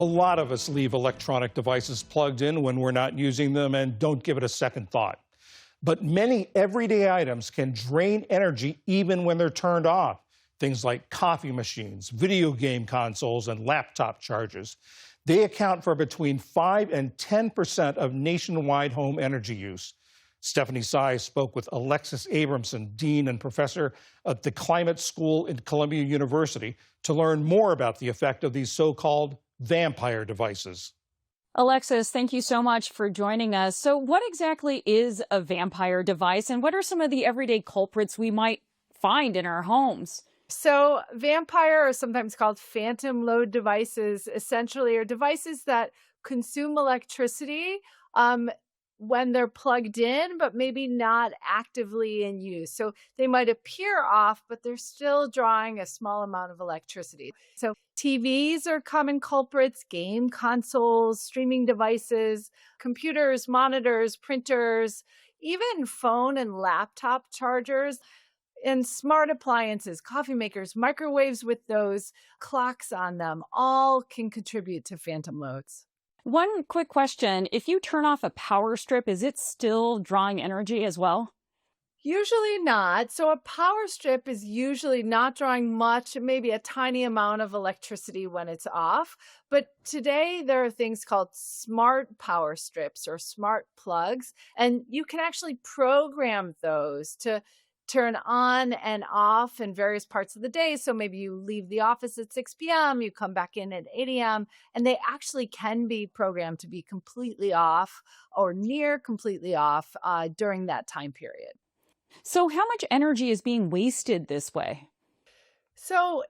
A lot of us leave electronic devices plugged in when we're not using them and don't give it a second thought. But many everyday items can drain energy even when they're turned off. Things like coffee machines, video game consoles, and laptop chargers. They account for between 5 and 10% of nationwide home energy use. Stephanie Tsai spoke with Alexis Abramson, Dean and Professor at the Climate School at Columbia University, to learn more about the effect of these so-called vampire devices. Alexis, thank you so much for joining us. So what exactly is a vampire device, and what are some of the everyday culprits we might find in our homes? So, vampire, or sometimes called phantom load devices, essentially are devices that consume electricity when they're plugged in, but maybe not actively in use. So, they might appear off, but they're still drawing a small amount of electricity. So, TVs are common culprits, game consoles, streaming devices, computers, monitors, printers, even phone and laptop chargers. And smart appliances, coffee makers, microwaves with those clocks on them, all can contribute to phantom loads. One quick question. If you turn off a power strip, is it still drawing energy as well? Usually not. So a power strip is usually not drawing much, maybe a tiny amount of electricity when it's off. But today there are things called smart power strips or smart plugs, and you can actually program those to turn on and off in various parts of the day. So maybe you leave the office at 6 p.m., you come back in at 8 a.m., and they actually can be programmed to be completely off or near completely off during that time period. So how much energy is being wasted this way? So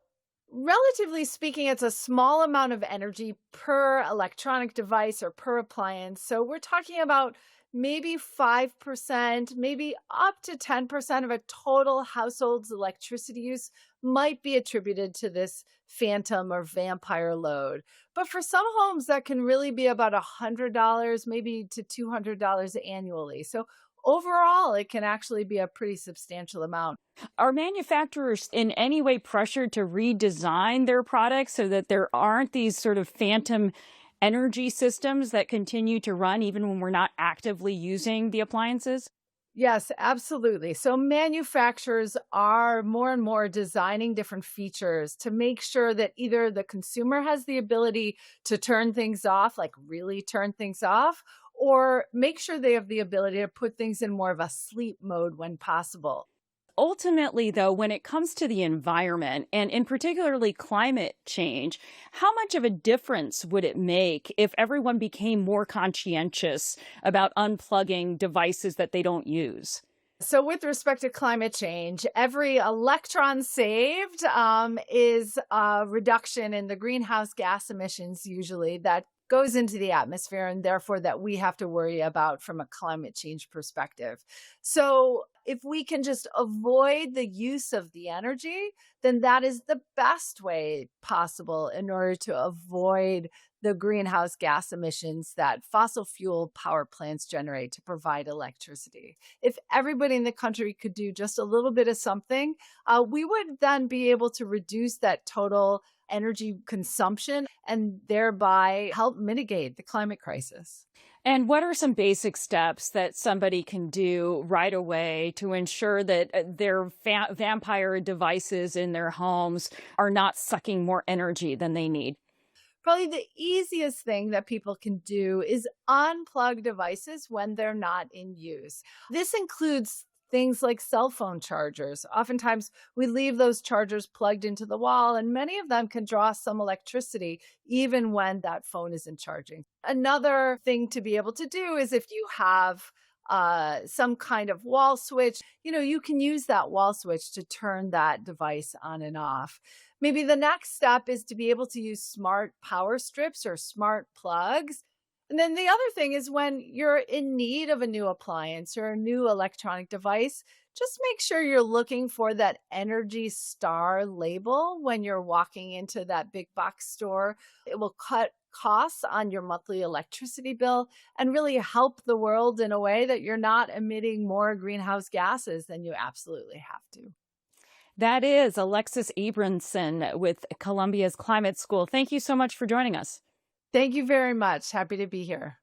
relatively speaking, it's a small amount of energy per electronic device or per appliance. So we're talking about maybe 5%, maybe up to 10% of a total household's electricity use might be attributed to this phantom or vampire load. But for some homes, that can really be about $100, maybe to $200 annually. So overall, it can actually be a pretty substantial amount. Are manufacturers in any way pressured to redesign their products so that there aren't these sort of phantom energy systems that continue to run even when we're not actively using the appliances? Yes, absolutely. So manufacturers are more and more designing different features to make sure that either the consumer has the ability to turn things off, like really turn things off, or make sure they have the ability to put things in more of a sleep mode when possible. Ultimately, though, when it comes to the environment and in particularly climate change, how much of a difference would it make if everyone became more conscientious about unplugging devices that they don't use? So, with respect to climate change, every electron saved is a reduction in the greenhouse gas emissions, usually, that goes into the atmosphere, and therefore that we have to worry about from a climate change perspective. So if we can just avoid the use of the energy, then that is the best way possible in order to avoid the greenhouse gas emissions that fossil fuel power plants generate to provide electricity. If everybody in the country could do just a little bit of something, we would then be able to reduce that total energy consumption and thereby help mitigate the climate crisis. And what are some basic steps that somebody can do right away to ensure that their vampire devices in their homes are not sucking more energy than they need? Probably the easiest thing that people can do is unplug devices when they're not in use. This includes things like cell phone chargers. Oftentimes, we leave those chargers plugged into the wall, and many of them can draw some electricity even when that phone isn't charging. Another thing to be able to do is if you have some kind of wall switch, you can use that wall switch to turn that device on and off. Maybe the next step is to be able to use smart power strips or smart plugs. And then the other thing is when you're in need of a new appliance or a new electronic device, just make sure you're looking for that Energy Star label when you're walking into that big box store. It will cut costs on your monthly electricity bill and really help the world in a way that you're not emitting more greenhouse gases than you absolutely have to. That is Alexis Abramson with Columbia's Climate School. Thank you so much for joining us. Thank you very much. Happy to be here.